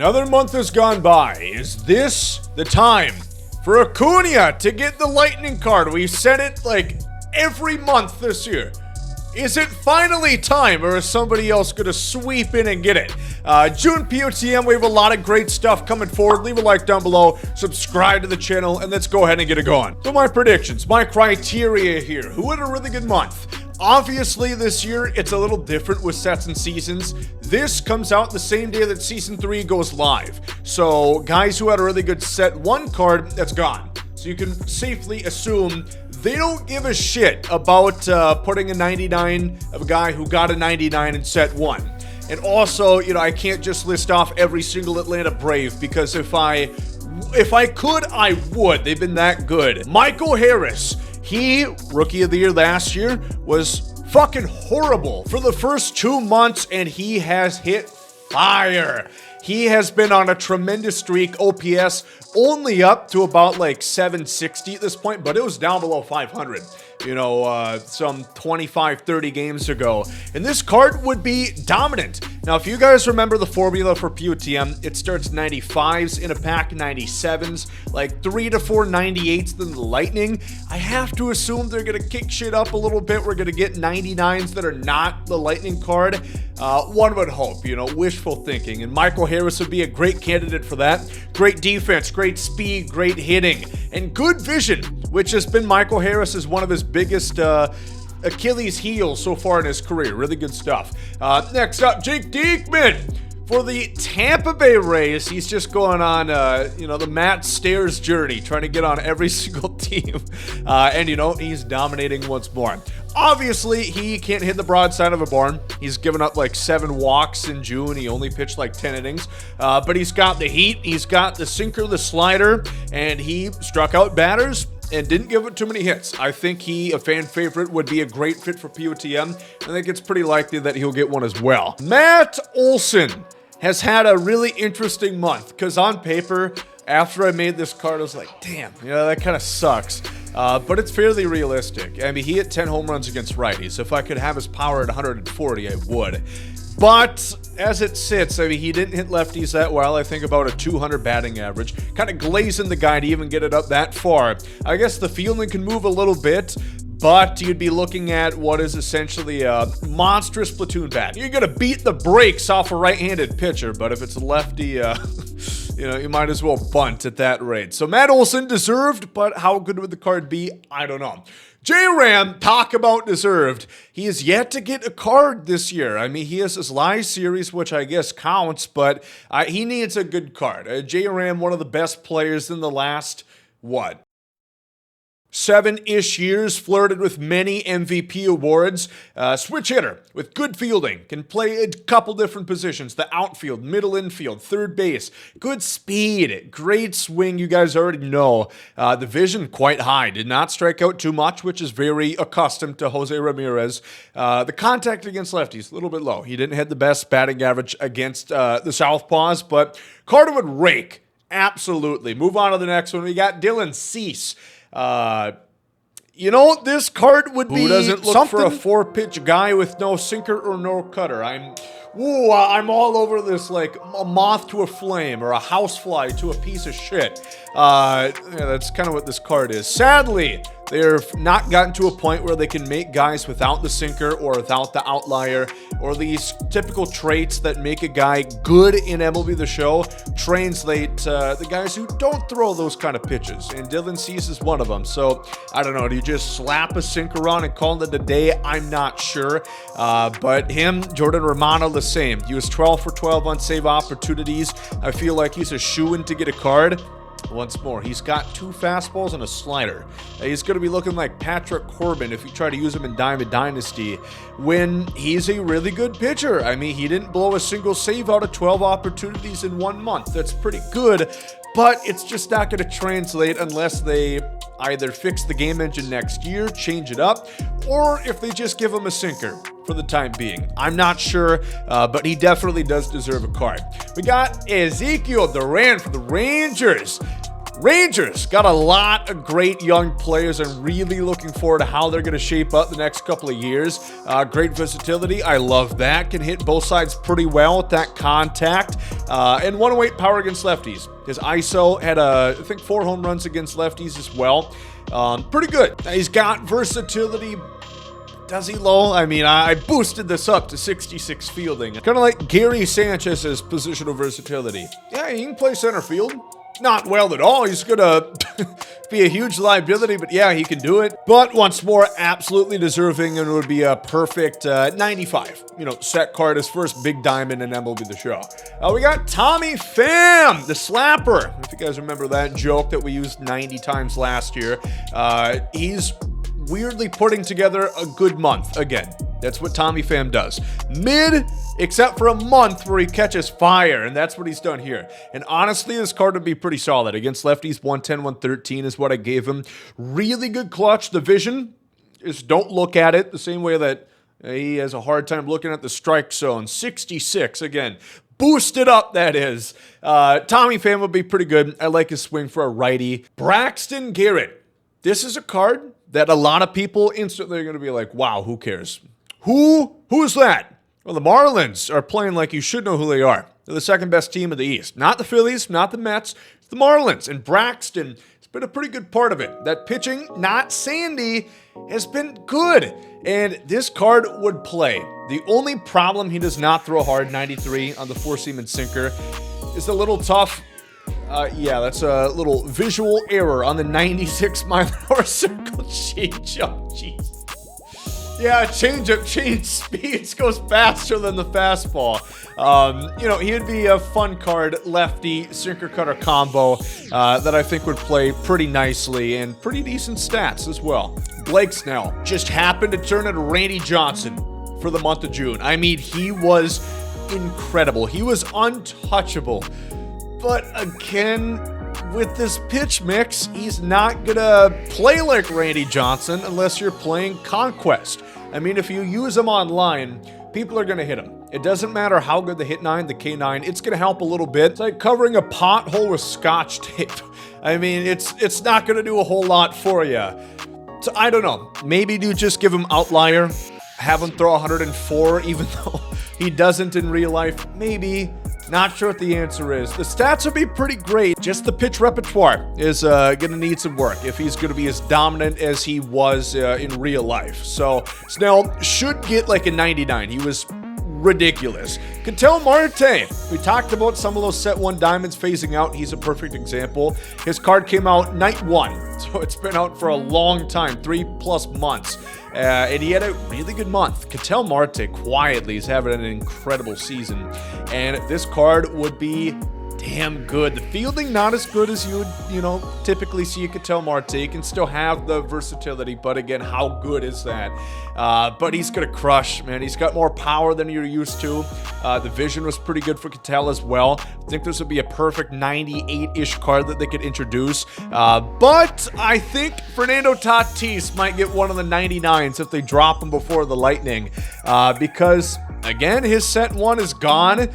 Another month has gone by. Is this the time for Acuna to get the Lightning card? We've said it like every month this year. Is it finally time, or is somebody else going to sweep in and get it? June POTM, we have a lot of great stuff coming forward. Leave a like down below, subscribe to the channel, and let's go ahead and get it going. So my predictions, my criteria here. Who had a really good month? Obviously, this year, it's a little different with sets and seasons. This comes out the same day that Season 3 goes live. So, guys who had a really good Set 1 card, that's gone. So you can safely assume they don't give a shit about putting a 99 of a guy who got a 99 in Set 1. And also, you know, I can't just list off every single Atlanta Brave, because if I could, I would. They've been that good. Michael Harris. He, Rookie of the Year last year, was fucking horrible for the first 2 months, and he has hit fire. He has been on a tremendous streak. OPS only up to about like 760 at this point, but it was down below 500, you know, some 25, 30 games ago. And this card would be dominant. Now, if you guys remember the formula for POTM, it starts 95s in a pack, 97s, like 3 to 4 98s, then the Lightning. I have to assume they're going to kick shit up a little bit. We're going to get 99s that are not the Lightning card. One would hope, you know, wishful thinking. And Michael Harris would be a great candidate for that. Great defense, great speed, great hitting, and good vision, which has been Michael Harris as one of his biggest Achilles heels so far in his career. Really good stuff. Next up, Jake Diekman. For the Tampa Bay Rays, he's just going on, you know, the Matt Stairs journey, trying to get on every single team. And, you know, he's dominating once more. Obviously, he can't hit the broadside of a barn. He's given up like 7 walks in June. He only pitched like 10 innings. But he's got the heat, he's got the sinker, the slider, and he struck out batters and didn't give it too many hits. I think he, a fan favorite, would be a great fit for POTM. I think it's pretty likely that he'll get one as well. Matt Olson has had a really interesting month, because on paper, after I made this card, I was like, damn, you know, that kind of sucks. But it's fairly realistic. I mean, he hit 10 home runs against righties. If I could have his power at 140, I would. But as it sits, I mean, he didn't hit lefties that well. I think about a 200 batting average. Kind of glazing the guy to even get it up that far. I guess the fielding can move a little bit, but you'd be looking at what is essentially a monstrous platoon bat. You're going to beat the brakes off a right-handed pitcher, but if it's a lefty, you know, you might as well bunt at that rate. So Matt Olson deserved, but how good would the card be? I don't know. J-Ram, talk about deserved. He is yet to get a card this year. I mean, he has his live series, which I guess counts, but he needs a good card. J-Ram, one of the best players in the last, what, 7-ish years, flirted with many MVP awards. Switch hitter with good fielding, can play a couple different positions, the outfield, middle infield, third base, good speed, great swing, you guys already know. The vision quite high, did not strike out too much, which is very accustomed to Jose Ramirez. The contact against lefties, a little bit low. He didn't hit the best batting average against the Southpaws, but Carter would rake, absolutely. Move on to the next one. We got Dylan Cease. You know, this card would be doesn't look something for a 4-pitch guy with no sinker or no cutter. I'm all over this, like a moth to a flame or a housefly to a piece of shit. Yeah, that's kind of what this card is. Sadly, they've not gotten to a point where they can make guys without the sinker or without the outlier or these typical traits that make a guy good in MLB The Show translate the guys who don't throw those kind of pitches. And Dylan Cease is one of them. So, I don't know. Do you just slap a sinker on and call it a day? I'm not sure. But him, Jordan Romano, the same. He was 12 for 12 on save opportunities. I feel like he's a shoo-in to get a card. Once more, he's got 2 fastballs and a slider. He's going to be looking like Patrick Corbin if you try to use him in Diamond Dynasty when he's a really good pitcher. I mean, he didn't blow a single save out of 12 opportunities in 1 month. That's pretty good, but it's just not going to translate unless they either fix the game engine next year, change it up, or if they just give him a sinker for the time being. I'm not sure, but he definitely does deserve a card. We got Ezekiel Durant for the Rangers. Rangers got a lot of great young players. I'm really looking forward to how they're going to shape up the next couple of years. Great versatility. I love that. Can hit both sides pretty well with that contact. And 108 power against lefties. His ISO had, I think, 4 home runs against lefties as well. Pretty good. He's got versatility. Does he low? I mean, I boosted this up to 66 fielding. Kind of like Gary Sanchez's positional versatility. Yeah, he can play center field. Not well at all. He's gonna be a huge liability, but yeah, he can do it. But once more, absolutely deserving, and it would be a perfect 95. You know, set card, his first big diamond in MLB The Show. We got Tommy Pham, the slapper. If you guys remember that joke that we used 90 times last year. He's weirdly putting together a good month again. That's what Tommy Pham does. Mid, except for a month where he catches fire, and that's what he's done here. And honestly, this card would be pretty solid. Against lefties, 110, 113 is what I gave him. Really good clutch. The vision is, don't look at it the same way that he has a hard time looking at the strike zone. 66, again. Boosted up, that is. Tommy Pham would be pretty good. I like his swing for a righty. Braxton Garrett. This is a card that a lot of people instantly are going to be like, wow, who cares? Who's that? Well, the Marlins are playing like you should know who they are. They're the second best team in the East. Not the Phillies, not the Mets, it's the Marlins. And Braxton has been a pretty good part of it. That pitching, not Sandy, has been good. And this card would play. The only problem he does not throw hard, 93 on the 4-seam and sinker, is a little tough. Yeah, that's a little visual error on the 96-mile-an-hour circle change up. Jeez. Yeah, change speeds, goes faster than the fastball. You know, he'd be a fun card, lefty sinker cutter combo that I think would play pretty nicely and pretty decent stats as well. Blake Snell just happened to turn into Randy Johnson for the month of June. I mean, he was incredible. He was untouchable. But again, with this pitch mix, he's not gonna play like Randy Johnson unless you're playing Conquest. I mean, if you use him online, people are gonna hit him. It doesn't matter how good the hit 9, the K9, it's gonna help a little bit. It's like covering a pothole with Scotch tape. I mean, it's not gonna do a whole lot for you. So I don't know. Maybe do just give him outlier, have him throw 104, even though he doesn't in real life. Maybe. Not sure what the answer is. The stats would be pretty great. Just the pitch repertoire is going to need some work if he's going to be as dominant as he was in real life. So Snell should get like a 99. He was ridiculous. Ketel Marte. We talked about some of those set 1 diamonds phasing out. He's a perfect example. His card came out night 1. So it's been out for a long time, 3+ months. And he had a really good month. Ketel Marte quietly is having an incredible season. And this card would be damn good. The fielding not as good as you would, typically see a Ketel Marte. He can still have the versatility, but again, how good is that? But he's gonna crush, man. He's got more power than you're used to. The vision was pretty good for Ketel as well. I think this would be a perfect 98-ish card that they could introduce. But I think Fernando Tatis might get one of the 99s if they drop him before the Lightning. Because, again, his set 1 is gone.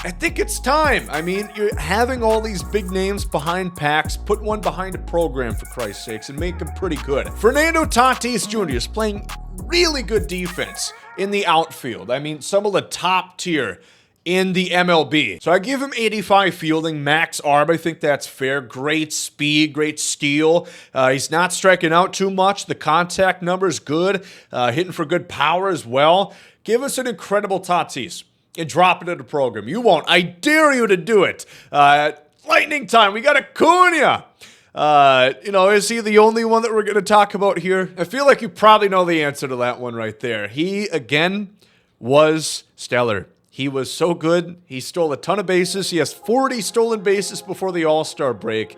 I think it's time. I mean, you're having all these big names behind packs. Put one behind a program, for Christ's sakes, and make them pretty good. Fernando Tatis Jr. is playing really good defense in the outfield. I mean, some of the top tier in the MLB. So I give him 85 fielding, max arm. I think that's fair. Great speed, great steal. He's not striking out too much. The contact number is good. Hitting for good power as well. Give us an incredible Tatis and drop it in the program. You won't. I dare you to do it. Lightning time. We got Acuna. Is he the only one that we're going to talk about here? I feel like you probably know the answer to that one right there. He, again, was stellar. He was so good. He stole a ton of bases. He has 40 stolen bases before the All-Star break.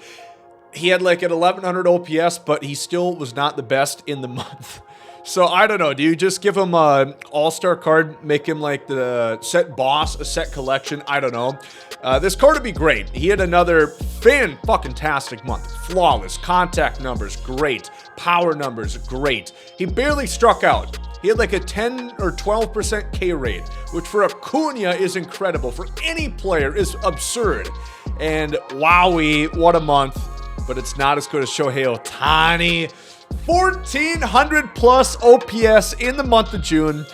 He had like an 1100 OPS, but he still was not the best in the month. So I don't know. Do you just give him an all-star card, make him like the set boss, a set collection? I don't know. This card would be great. He had another fan-fucking-tastic month. Flawless. Contact numbers, great. Power numbers, great. He barely struck out. He had like a 10 or 12% K rate, which for Acuna is incredible. For any player is absurd. And wowee, what a month. but it's not as good as Shohei Ohtani. 1,400 plus OPS in the month of June.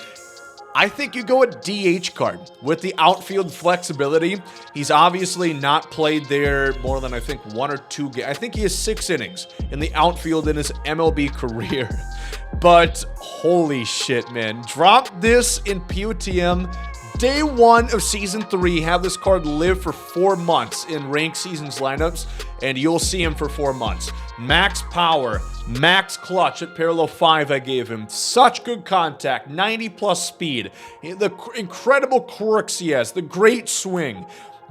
I think you go a DH card with the outfield flexibility. He's obviously not played there more than I think 1 or 2 games. I think he has 6 innings in the outfield in his MLB career. But holy shit, man. Drop this in POTM. Day 1 of Season 3, have this card live for 4 months in ranked seasons lineups, and you'll see him for 4 months. Max power, max clutch at parallel 5 I gave him. Such good contact, 90 plus speed, the incredible quirks he has, the great swing.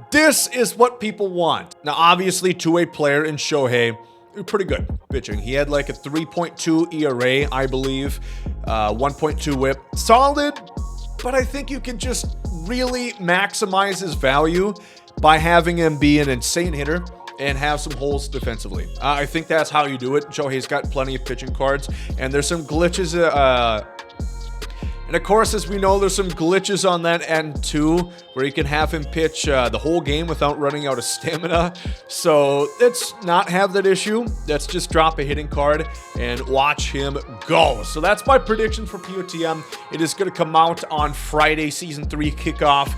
This is what people want. Now, obviously, two-way player in Shohei, pretty good pitching. He had like a 3.2 ERA, I believe, 1.2 whip. Solid. But I think you can just really maximize his value by having him be an insane hitter and have some holes defensively. I think that's how you do it. Shohei's got plenty of pitching cards, and there's some glitches. And of course, as we know, there's some glitches on that end too, where you can have him pitch the whole game without running out of stamina. So let's not have that issue. Let's just drop a hitting card and watch him go. So that's my prediction for POTM. It is going to come out on Friday, Season 3 kickoff.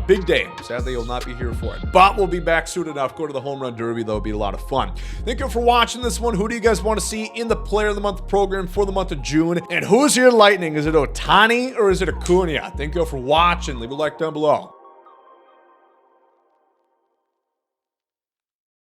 Big day. Sadly, you'll not be here for it. But we'll be back soon enough. Go to the Home Run Derby. That'll be a lot of fun. Thank you for watching this one. Who do you guys want to see in the Player of the Month program for the month of June? And who's your Lightning? Is it Ohtani or is it Acuna? Thank you for watching. Leave a like down below.